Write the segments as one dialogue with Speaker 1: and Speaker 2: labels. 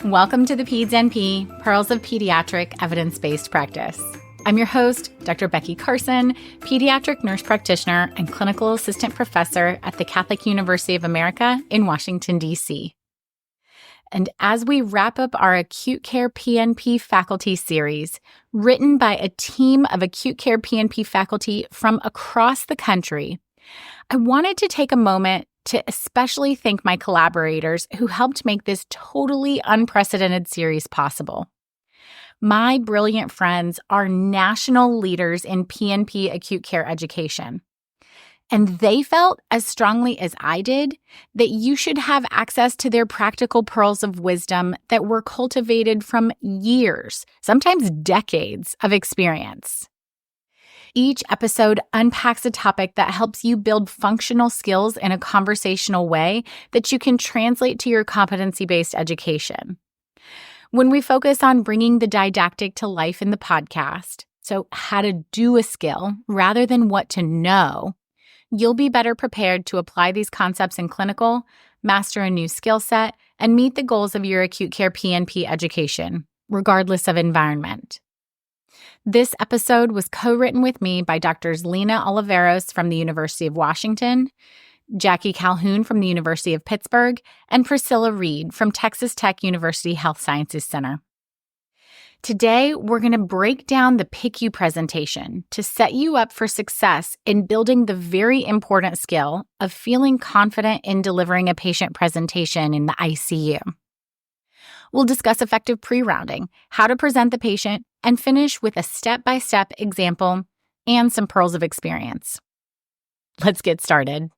Speaker 1: Welcome to the Peds NP, Pearls of Pediatric Evidence-Based Practice. I'm your host, Dr. Becky Carson, pediatric nurse practitioner and clinical assistant professor at the Catholic University of America in Washington, D.C. And as we wrap up our Acute Care PNP faculty series, written by a team of acute care PNP faculty from across the country, I wanted to take a moment to especially thank my collaborators who helped make this totally unprecedented series possible. My brilliant friends are national leaders in PNP acute care education, and they felt as strongly as I did that you should have access to their practical pearls of wisdom that were cultivated from years, sometimes decades, of experience. Each episode unpacks a topic that helps you build functional skills in a conversational way that you can translate to your competency-based education. When we focus on bringing the didactic to life in the podcast, so how to do a skill rather than what to know, you'll be better prepared to apply these concepts in clinical, master a new skill set, and meet the goals of your acute care PNP education, regardless of environment. This episode was co-written with me by Drs. Lena Oliveros from the University of Washington, Jackie Calhoun from the University of Pittsburgh, and Priscilla Reed from Texas Tech University Health Sciences Center. Today, we're going to break down the PICU presentation to set you up for success in building the very important skill of feeling confident in delivering a patient presentation in the ICU. We'll discuss effective pre-rounding, how to present the patient, and finish with a step-by-step example and some pearls of experience. Let's get started.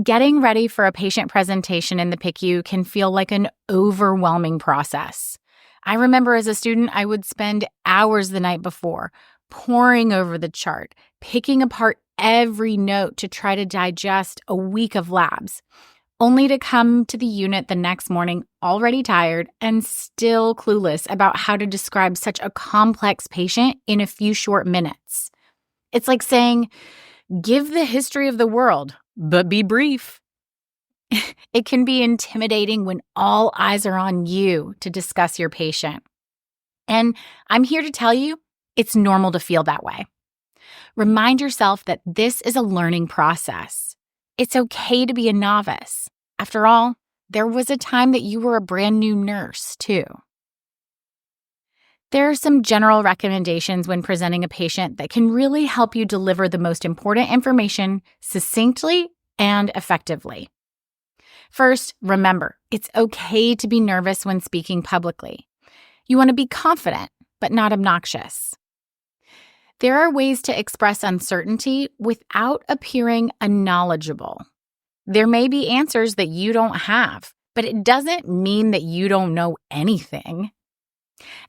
Speaker 1: Getting ready for a patient presentation in the PICU can feel like an overwhelming process. I remember as a student, I would spend hours the night before poring over the chart, picking apart every note to try to digest a week of labs, only to come to the unit the next morning already tired and still clueless about how to describe such a complex patient in a few short minutes. It's like saying, give the history of the world, but be brief. It can be intimidating when all eyes are on you to discuss your patient. And I'm here to tell you, it's normal to feel that way. Remind yourself that this is a learning process. It's okay to be a novice. After all, there was a time that you were a brand new nurse, too. There are some general recommendations when presenting a patient that can really help you deliver the most important information succinctly and effectively. First, remember, it's okay to be nervous when speaking publicly. You want to be confident, but not obnoxious. There are ways to express uncertainty without appearing unknowledgeable. There may be answers that you don't have, but it doesn't mean that you don't know anything.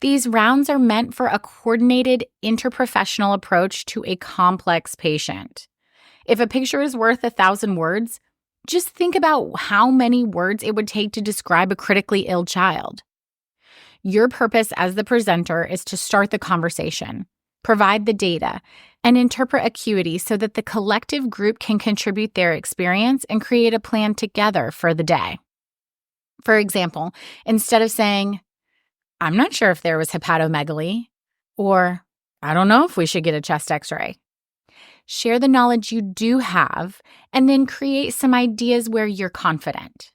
Speaker 1: These rounds are meant for a coordinated interprofessional approach to a complex patient. If a picture is worth 1,000 words, just think about how many words it would take to describe a critically ill child. Your purpose as the presenter is to start the conversation, provide the data, and interpret acuity so that the collective group can contribute their experience and create a plan together for the day. For example, instead of saying, I'm not sure if there was hepatomegaly, or I don't know if we should get a chest x-ray, share the knowledge you do have and then create some ideas where you're confident.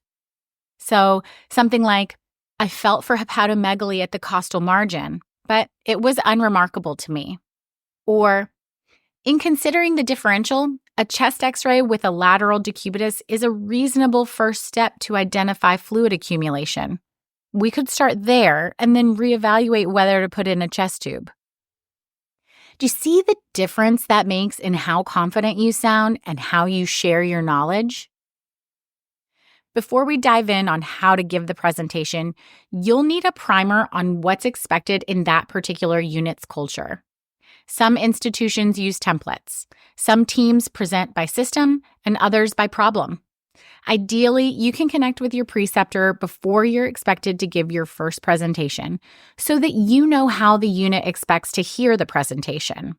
Speaker 1: So something like, I felt for hepatomegaly at the costal margin, but it was unremarkable to me. Or, in considering the differential, a chest x-ray with a lateral decubitus is a reasonable first step to identify fluid accumulation. We could start there and then reevaluate whether to put in a chest tube. Do you see the difference that makes in how confident you sound and how you share your knowledge? Before we dive in on how to give the presentation, you'll need a primer on what's expected in that particular unit's culture. Some institutions use templates. Some teams present by system and others by problem. Ideally, you can connect with your preceptor before you're expected to give your first presentation so that you know how the unit expects to hear the presentation.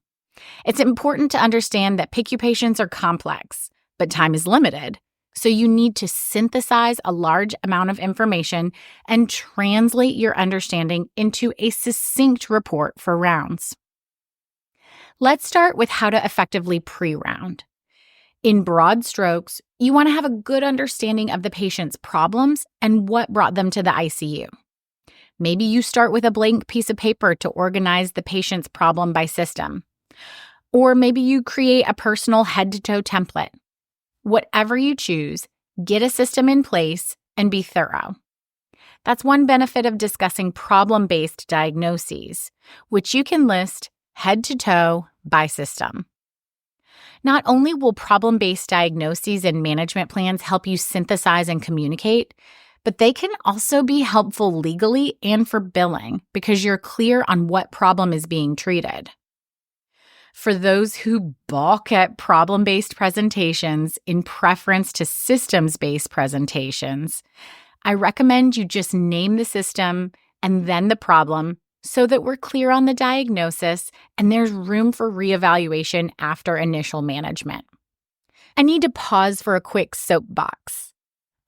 Speaker 1: It's important to understand that PICU patients are complex, but time is limited. So you need to synthesize a large amount of information and translate your understanding into a succinct report for rounds. Let's start with how to effectively pre-round. In broad strokes, you want to have a good understanding of the patient's problems and what brought them to the ICU. Maybe you start with a blank piece of paper to organize the patient's problem by system. Or maybe you create a personal head-to-toe template. Whatever you choose, get a system in place and be thorough. That's one benefit of discussing problem-based diagnoses, which you can list head-to-toe by system. Not only will problem-based diagnoses and management plans help you synthesize and communicate, but they can also be helpful legally and for billing because you're clear on what problem is being treated. For those who balk at problem-based presentations in preference to systems-based presentations, I recommend you just name the system and then the problem so that we're clear on the diagnosis and there's room for reevaluation after initial management. I need to pause for a quick soapbox.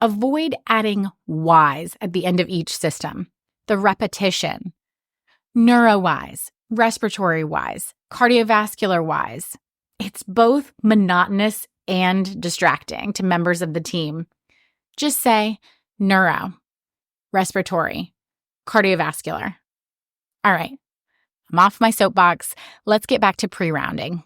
Speaker 1: Avoid adding Ys at the end of each system. The repetition. Neuro-wise, respiratory-wise, cardiovascular-wise. It's both monotonous and distracting to members of the team. Just say neuro, respiratory, cardiovascular. All right, I'm off my soapbox. Let's get back to pre-rounding.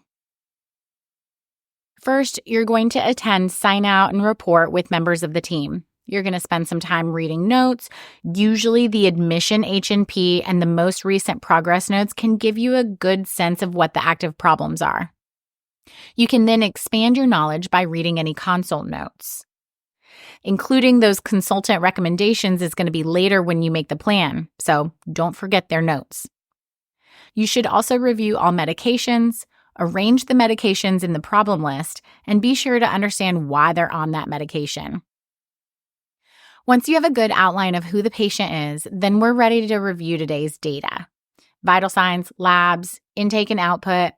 Speaker 1: First, you're going to attend sign out and report with members of the team. You're going to spend some time reading notes. Usually the admission H&P and the most recent progress notes can give you a good sense of what the active problems are. You can then expand your knowledge by reading any consult notes. Including those consultant recommendations is going to be later when you make the plan, so don't forget their notes. You should also review all medications, arrange the medications in the problem list, and be sure to understand why they're on that medication. Once you have a good outline of who the patient is, then we're ready to review today's data. Vital signs, labs, intake and output,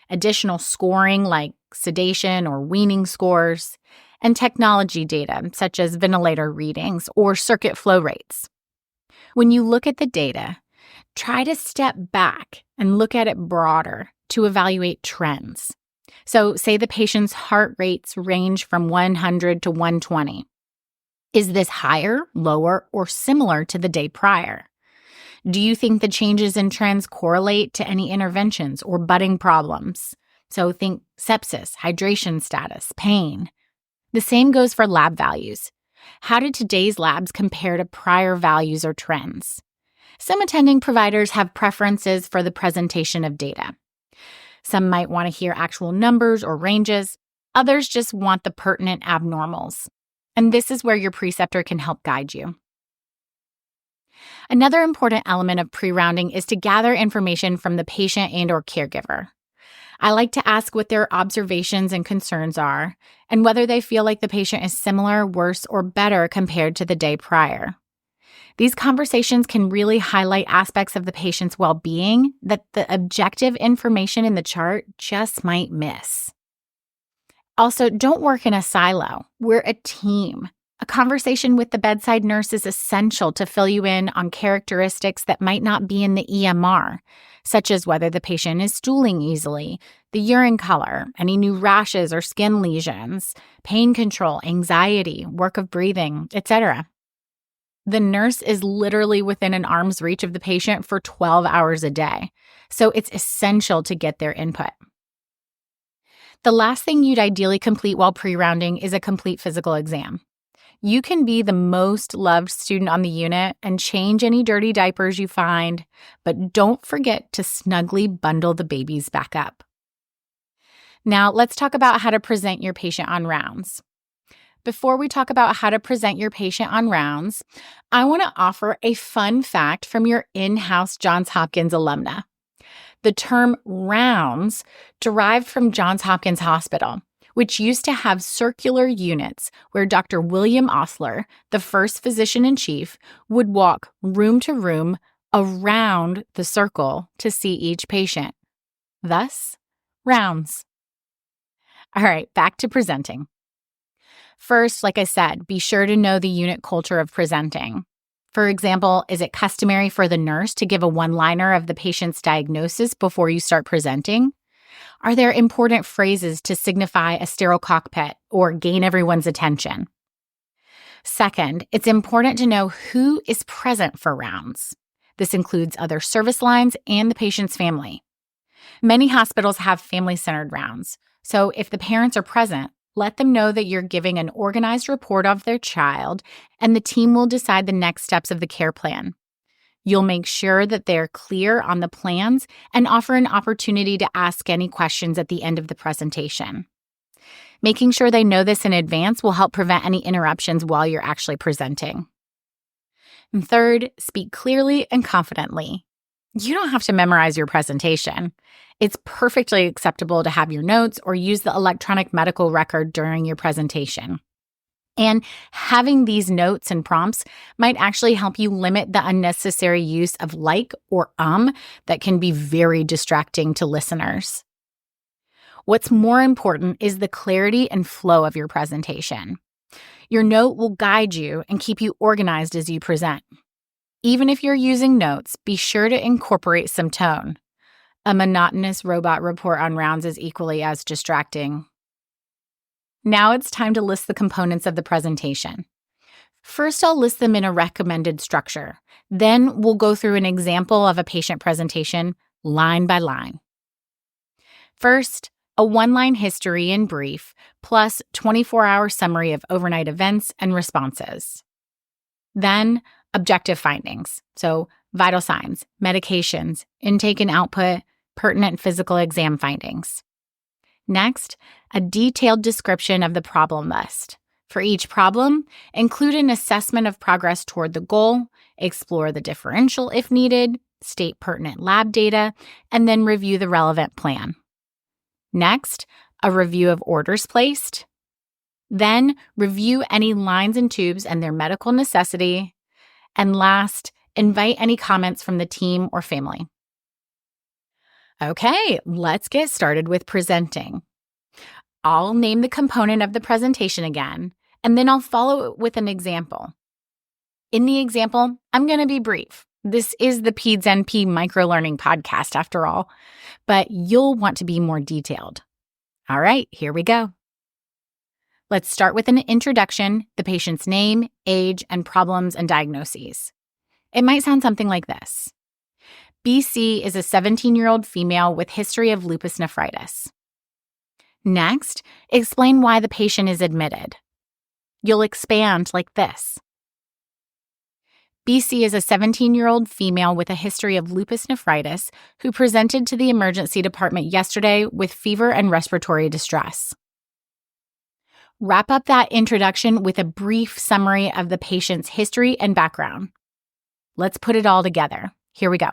Speaker 1: additional scoring like sedation or weaning scores, and technology data such as ventilator readings or circuit flow rates. When you look at the data, try to step back and look at it broader to evaluate trends. So say the patient's heart rates range from 100 to 120. Is this higher, lower, or similar to the day prior? Do you think the changes in trends correlate to any interventions or budding problems? So think sepsis, hydration status, pain. The same goes for lab values. How did today's labs compare to prior values or trends? Some attending providers have preferences for the presentation of data. Some might want to hear actual numbers or ranges. Others just want the pertinent abnormals. And this is where your preceptor can help guide you. Another important element of pre-rounding is to gather information from the patient and/or caregiver. I like to ask what their observations and concerns are, and whether they feel like the patient is similar, worse, or better compared to the day prior. These conversations can really highlight aspects of the patient's well-being that the objective information in the chart just might miss. Also, don't work in a silo. We're a team. A conversation with the bedside nurse is essential to fill you in on characteristics that might not be in the EMR, such as whether the patient is stooling easily, the urine color, any new rashes or skin lesions, pain control, anxiety, work of breathing, etc. The nurse is literally within an arm's reach of the patient for 12 hours a day, so it's essential to get their input. The last thing you'd ideally complete while pre-rounding is a complete physical exam. You can be the most loved student on the unit and change any dirty diapers you find, but don't forget to snugly bundle the babies back up. Now, let's talk about how to present your patient on rounds. Before we talk about how to present your patient on rounds, I want to offer a fun fact from your in-house Johns Hopkins alumna. The term rounds derived from Johns Hopkins Hospital, which used to have circular units where Dr. William Osler, the first physician-in-chief, would walk room to room around the circle to see each patient. Thus, rounds. All right, back to presenting. First, like I said, be sure to know the unit culture of presenting. For example, is it customary for the nurse to give a one-liner of the patient's diagnosis before you start presenting? Are there important phrases to signify a sterile cockpit or gain everyone's attention? Second, it's important to know who is present for rounds. This includes other service lines and the patient's family. Many hospitals have family-centered rounds, so if the parents are present, let them know that you're giving an organized report of their child, and the team will decide the next steps of the care plan. You'll make sure that they're clear on the plans and offer an opportunity to ask any questions at the end of the presentation. Making sure they know this in advance will help prevent any interruptions while you're actually presenting. And third, speak clearly and confidently. You don't have to memorize your presentation. It's perfectly acceptable to have your notes or use the electronic medical record during your presentation. And having these notes and prompts might actually help you limit the unnecessary use of like or that can be very distracting to listeners. What's more important is the clarity and flow of your presentation. Your note will guide you and keep you organized as you present. Even if you're using notes, be sure to incorporate some tone. A monotonous robot report on rounds is equally as distracting. Now it's time to list the components of the presentation. First, I'll list them in a recommended structure. Then we'll go through an example of a patient presentation, line by line. First, a one-line history in brief, plus 24-hour summary of overnight events and responses. Then, objective findings, so vital signs, medications, intake and output, pertinent physical exam findings. Next, a detailed description of the problem list. For each problem, include an assessment of progress toward the goal, explore the differential if needed, state pertinent lab data, and then review the relevant plan. Next, a review of orders placed. Then, review any lines and tubes and their medical necessity. And last, invite any comments from the team or family. Okay, let's get started with presenting. I'll name the component of the presentation again, and then I'll follow it with an example. In the example, I'm going to be brief. This is the Peds NP microlearning podcast after all, but you'll want to be more detailed. All right, here we go. Let's start with an introduction, the patient's name, age, and problems and diagnoses. It might sound something like this. BC is a 17-year-old female with history of lupus nephritis. Next, explain why the patient is admitted. You'll expand like this. BC is a 17-year-old female with a history of lupus nephritis who presented to the emergency department yesterday with fever and respiratory distress. Wrap up that introduction with a brief summary of the patient's history and background. Let's put it all together. Here we go.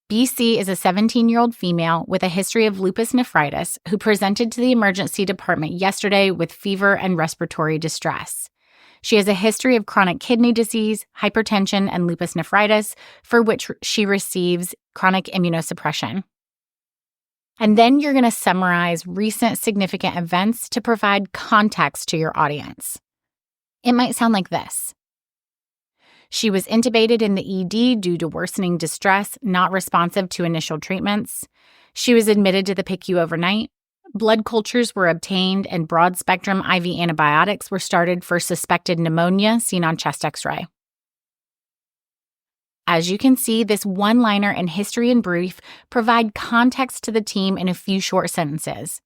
Speaker 1: BC is a 17-year-old female with a history of lupus nephritis who presented to the emergency department yesterday with fever and respiratory distress. She has a history of chronic kidney disease, hypertension, and lupus nephritis, for which she receives chronic immunosuppression. And then you're going to summarize recent significant events to provide context to your audience. It might sound like this. She was intubated in the ED due to worsening distress, not responsive to initial treatments. She was admitted to the PICU overnight. Blood cultures were obtained and broad-spectrum IV antibiotics were started for suspected pneumonia seen on chest X-ray. As you can see, this one-liner and history in brief provide context to the team in a few short sentences.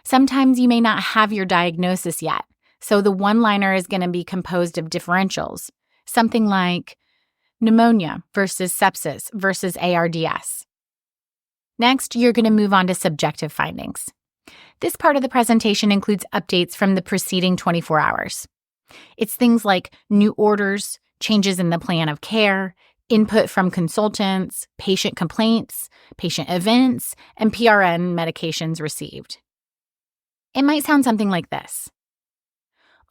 Speaker 1: Sometimes you may not have your diagnosis yet, so the one-liner is going to be composed of differentials, something like pneumonia versus sepsis versus ARDS. Next, you're going to move on to subjective findings. This part of the presentation includes updates from the preceding 24 hours. It's things like new orders, changes in the plan of care, input from consultants, patient complaints, patient events, and PRN medications received. It might sound something like this.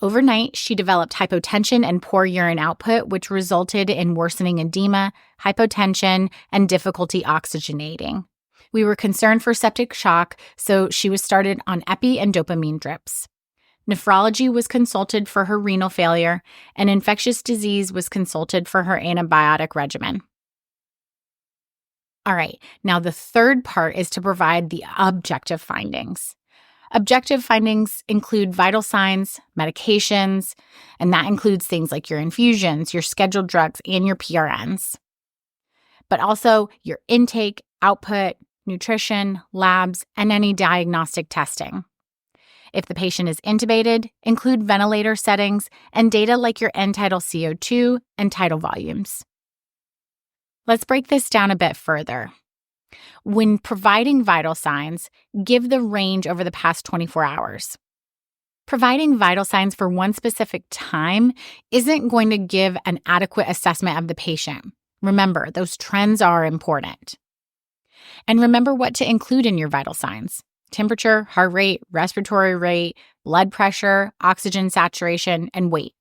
Speaker 1: Overnight, she developed hypotension and poor urine output, which resulted in worsening edema, hypotension, and difficulty oxygenating. We were concerned for septic shock, so she was started on epi and dopamine drips. Nephrology was consulted for her renal failure, and infectious disease was consulted for her antibiotic regimen. All right, now the third part is to provide the objective findings. Objective findings include vital signs, medications, and that includes things like your infusions, your scheduled drugs, and your PRNs. But also your intake, output, nutrition, labs, and any diagnostic testing. If the patient is intubated, include ventilator settings and data like your end-tidal CO2 and tidal volumes. Let's break this down a bit further. When providing vital signs, give the range over the past 24 hours. Providing vital signs for one specific time isn't going to give an adequate assessment of the patient. Remember, those trends are important. And remember what to include in your vital signs: temperature, heart rate, respiratory rate, blood pressure, oxygen saturation, and weight.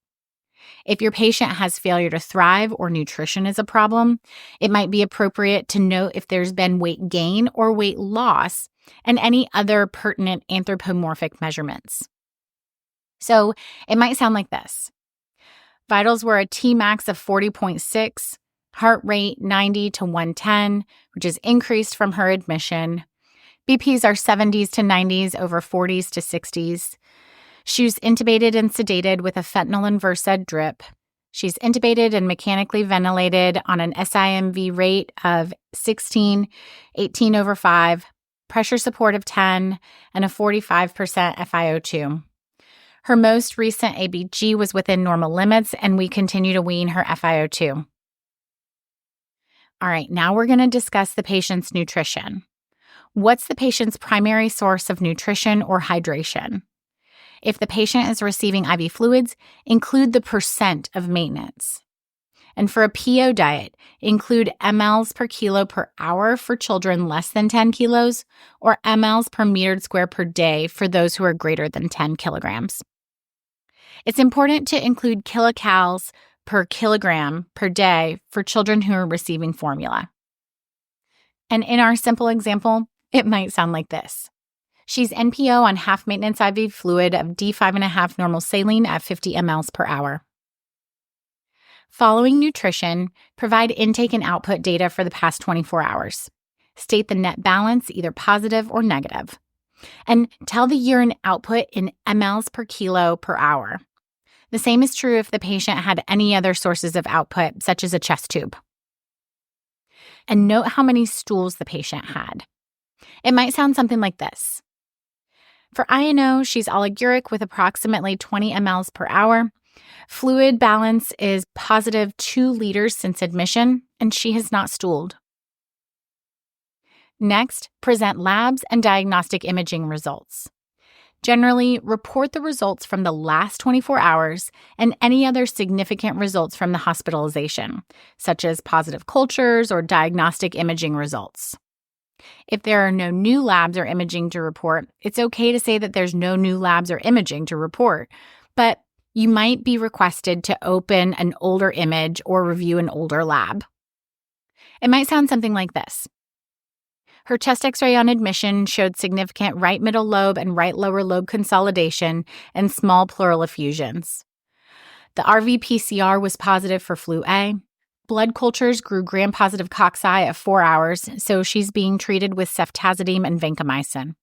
Speaker 1: If your patient has failure to thrive or nutrition is a problem, it might be appropriate to note if there's been weight gain or weight loss and any other pertinent anthropomorphic measurements. So it might sound like this. Vitals were a Tmax of 40.6, heart rate 90 to 110, which is increased from her admission. BPs are 70s to 90s over 40s to 60s. She was intubated and sedated with a fentanyl and Versed drip. She's intubated and mechanically ventilated on an SIMV rate of 16, 18 over 5, pressure support of 10, and a 45% FiO2. Her most recent ABG was within normal limits, and we continue to wean her FiO2. All right, now we're going to discuss the patient's nutrition. What's the patient's primary source of nutrition or hydration? If the patient is receiving IV fluids, include the percent of maintenance. And for a PO diet, include mLs per kilo per hour for children less than 10 kilos or mLs per metered square per day for those who are greater than 10 kilograms. It's important to include kilocalories per kilogram per day for children who are receiving formula. And in our simple example, it might sound like this. She's NPO on half maintenance IV fluid of D5.5 normal saline at 50 mLs per hour. Following nutrition, provide intake and output data for the past 24 hours. State the net balance, either positive or negative. And tell the urine output in mLs per kilo per hour. The same is true if the patient had any other sources of output, such as a chest tube. And note how many stools the patient had. It might sound something like this. For INO, she's oliguric with approximately 20 mLs per hour. Fluid balance is positive 2 liters since admission, and she has not stooled. Next, present labs and diagnostic imaging results. Generally, report the results from the last 24 hours and any other significant results from the hospitalization, such as positive cultures or diagnostic imaging results. If there are no new labs or imaging to report, it's okay to say that there's no new labs or imaging to report, but you might be requested to open an older image or review an older lab. It might sound something like this. Her chest x-ray on admission showed significant right middle lobe and right lower lobe consolidation and small pleural effusions. The RV-PCR was positive for flu A. Blood cultures grew gram-positive cocci at 4 hours, so she's being treated with ceftazidime and vancomycin.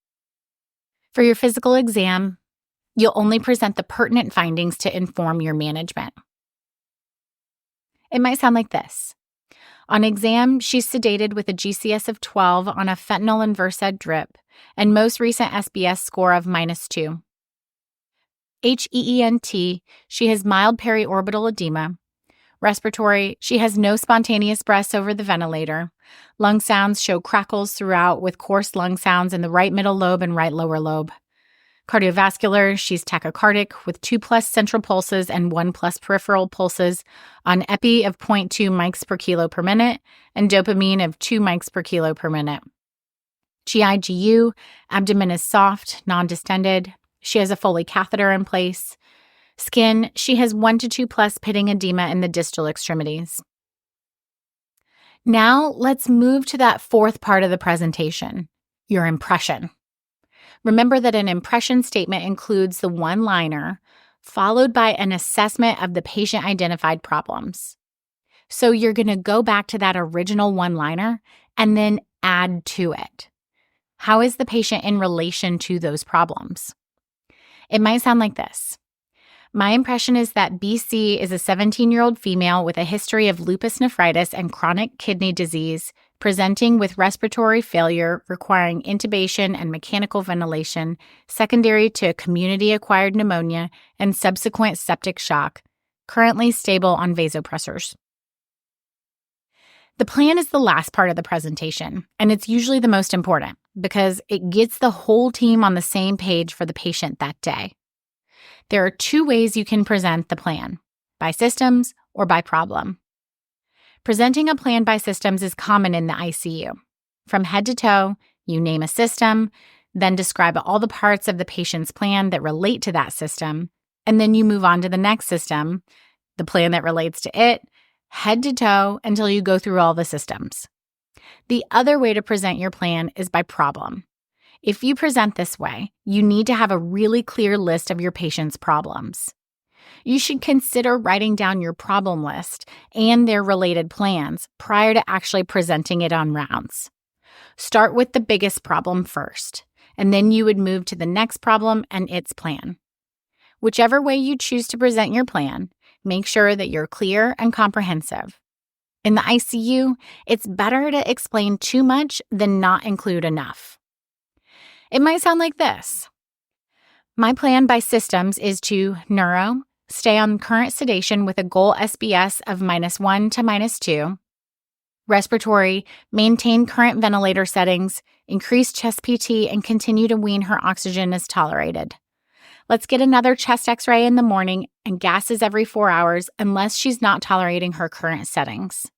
Speaker 1: For your physical exam, you'll only present the pertinent findings to inform your management. It might sound like this. On exam, she's sedated with a GCS of 12 on a fentanyl and Versed drip, and most recent SBS score of -2. HEENT, she has mild periorbital edema. Respiratory, she has no spontaneous breaths over the ventilator. Lung sounds show crackles throughout with coarse lung sounds in the right middle lobe and right lower lobe. Cardiovascular, she's tachycardic with 2+ central pulses and 1+ peripheral pulses on epi of 0.2 mics per kilo per minute and dopamine of 2 mics per kilo per minute. GIGU, abdomen is soft, non-distended. She has a Foley catheter in place. Skin, she has 1 to 2+ pitting edema in the distal extremities. Now let's move to that fourth part of the presentation, your impression. Remember that an impression statement includes the one-liner, followed by an assessment of the patient-identified problems. So you're going to go back to that original one-liner and then add to it. How is the patient in relation to those problems? It might sound like this. My impression is that BC is a 17-year-old female with a history of lupus nephritis and chronic kidney disease, presenting with respiratory failure requiring intubation and mechanical ventilation, secondary to community-acquired pneumonia and subsequent septic shock, currently stable on vasopressors. The plan is the last part of the presentation, and it's usually the most important because it gets the whole team on the same page for the patient that day. There are two ways you can present the plan, by systems or by problem. Presenting a plan by systems is common in the ICU. From head to toe, you name a system, then describe all the parts of the patient's plan that relate to that system, and then you move on to the next system, the plan that relates to it, head to toe until you go through all the systems. The other way to present your plan is by problem. If you present this way, you need to have a really clear list of your patient's problems. You should consider writing down your problem list and their related plans prior to actually presenting it on rounds. Start with the biggest problem first, and then you would move to the next problem and its plan. Whichever way you choose to present your plan, make sure that you're clear and comprehensive. In the ICU, it's better to explain too much than not include enough. It might sound like this. My plan by systems is to neuro, stay on current sedation with a goal SBS of -1 to -2, respiratory, maintain current ventilator settings, increase chest PT, and continue to wean her oxygen as tolerated. Let's get another chest x-ray in the morning and gases every 4 hours unless she's not tolerating her current settings.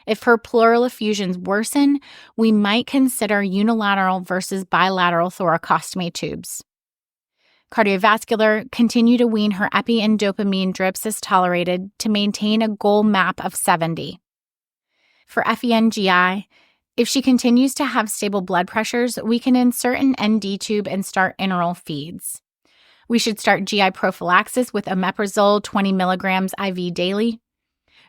Speaker 1: If her pleural effusions worsen, we might consider unilateral versus bilateral thoracostomy tubes. Cardiovascular, continue to wean her epi and dopamine drips as tolerated to maintain a goal MAP of 70. For FENGI, if she continues to have stable blood pressures, we can insert an ND tube and start enteral feeds. We should start GI prophylaxis with omeprazole 20 milligrams IV daily.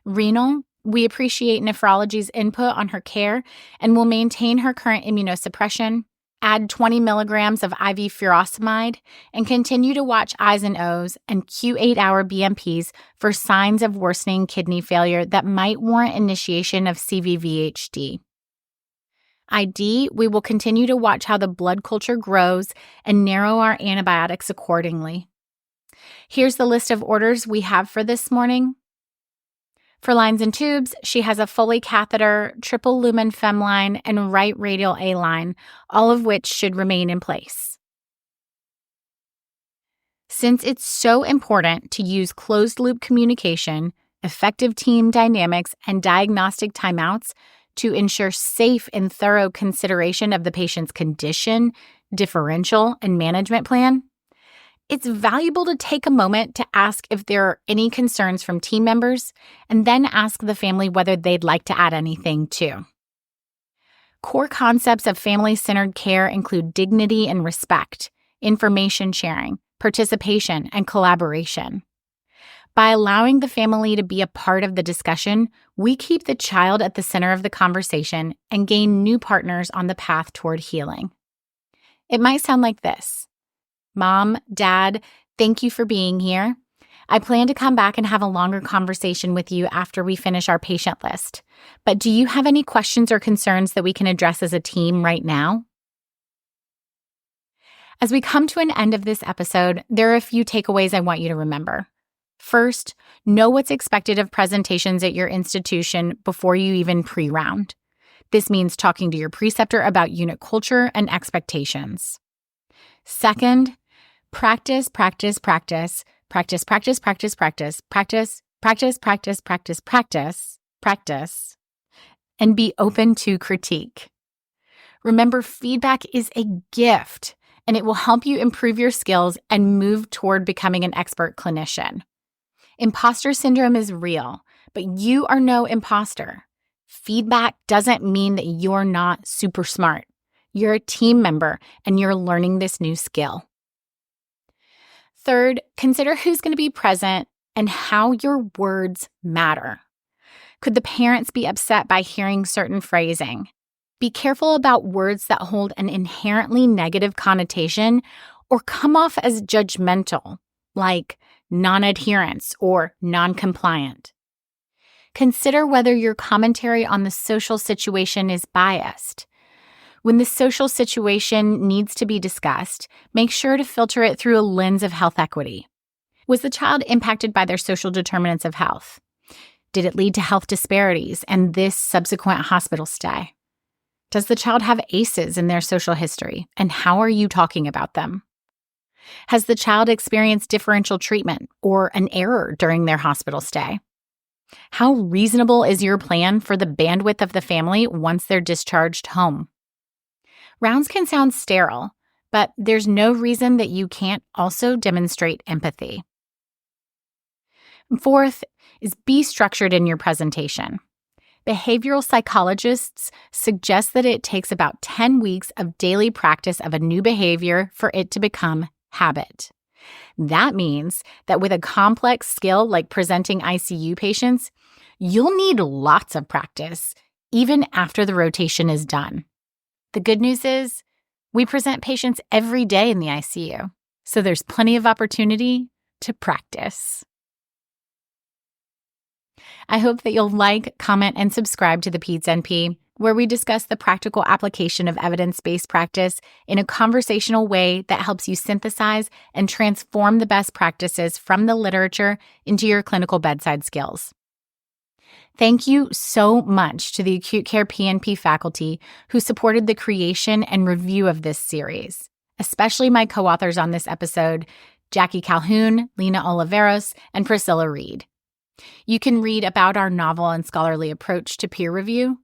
Speaker 1: Renal, we appreciate nephrology's input on her care and will maintain her current immunosuppression, add 20 milligrams of IV furosemide, and continue to watch I's and O's and Q8-hour BMPs for signs of worsening kidney failure that might warrant initiation of CVVHD. ID, we will continue to watch how the blood culture grows and narrow our antibiotics accordingly. Here's the list of orders we have for this morning. For lines and tubes, she has a Foley catheter, triple lumen femline, and right radial A line, all of which should remain in place. Since it's so important to use closed-loop communication, effective team dynamics, and diagnostic timeouts to ensure safe and thorough consideration of the patient's condition, differential, and management plan, it's valuable to take a moment to ask if there are any concerns from team members and then ask the family whether they'd like to add anything too. Core concepts of family-centered care include dignity and respect, information sharing, participation, and collaboration. By allowing the family to be a part of the discussion, we keep the child at the center of the conversation and gain new partners on the path toward healing. It might sound like this. Mom, Dad, thank you for being here. I plan to come back and have a longer conversation with you after we finish our patient list. But do you have any questions or concerns that we can address as a team right now? As we come to an end of this episode, there are a few takeaways I want you to remember. First, know what's expected of presentations at your institution before you even pre-round. This means talking to your preceptor about unit culture and expectations. Second, practice, practice, practice, practice, practice, practice, practice, practice, practice, practice, practice, practice, practice, and be open to critique. Remember, feedback is a gift, and it will help you improve your skills and move toward becoming an expert clinician. Imposter syndrome is real, but you are no imposter. Feedback doesn't mean that you're not super smart. You're a team member and you're learning this new skill. Third, consider who's going to be present and how your words matter. Could the parents be upset by hearing certain phrasing? Be careful about words that hold an inherently negative connotation or come off as judgmental, like non-adherence or non-compliant. Consider whether your commentary on the social situation is biased. When the social situation needs to be discussed, make sure to filter it through a lens of health equity. Was the child impacted by their social determinants of health? Did it lead to health disparities and this subsequent hospital stay? Does the child have ACEs in their social history, and how are you talking about them? Has the child experienced differential treatment or an error during their hospital stay? How reasonable is your plan for the bandwidth of the family once they're discharged home? Rounds can sound sterile, but there's no reason that you can't also demonstrate empathy. Fourth is be structured in your presentation. Behavioral psychologists suggest that it takes about 10 weeks of daily practice of a new behavior for it to become habit. That means that with a complex skill like presenting ICU patients, you'll need lots of practice, even after the rotation is done. The good news is, we present patients every day in the ICU, so there's plenty of opportunity to practice. I hope that you'll like, comment, and subscribe to the Peds NP, where we discuss the practical application of evidence-based practice in a conversational way that helps you synthesize and transform the best practices from the literature into your clinical bedside skills. Thank you so much to the Acute Care PNP faculty who supported the creation and review of this series, especially my co-authors on this episode, Jackie Calhoun, Lena Oliveros, and Priscilla Reed. You can read about our novel and scholarly approach to peer review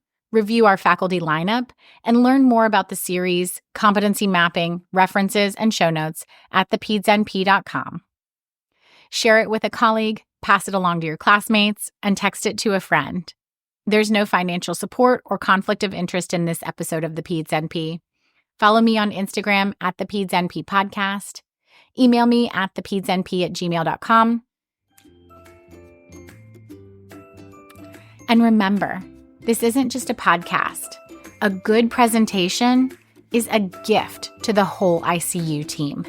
Speaker 1: our faculty lineup, and learn more about the series, competency mapping, references, and show notes at thepedsnp.com. Share it with a colleague, pass it along to your classmates, and text it to a friend. There's no financial support or conflict of interest in this episode of the Peds NP. Follow me on Instagram at the Peds NP podcast. Email me at thepedsnp@gmail.com. And remember, this isn't just a podcast. A good presentation is a gift to the whole ICU team.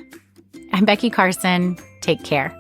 Speaker 1: I'm Becky Carson. Take care.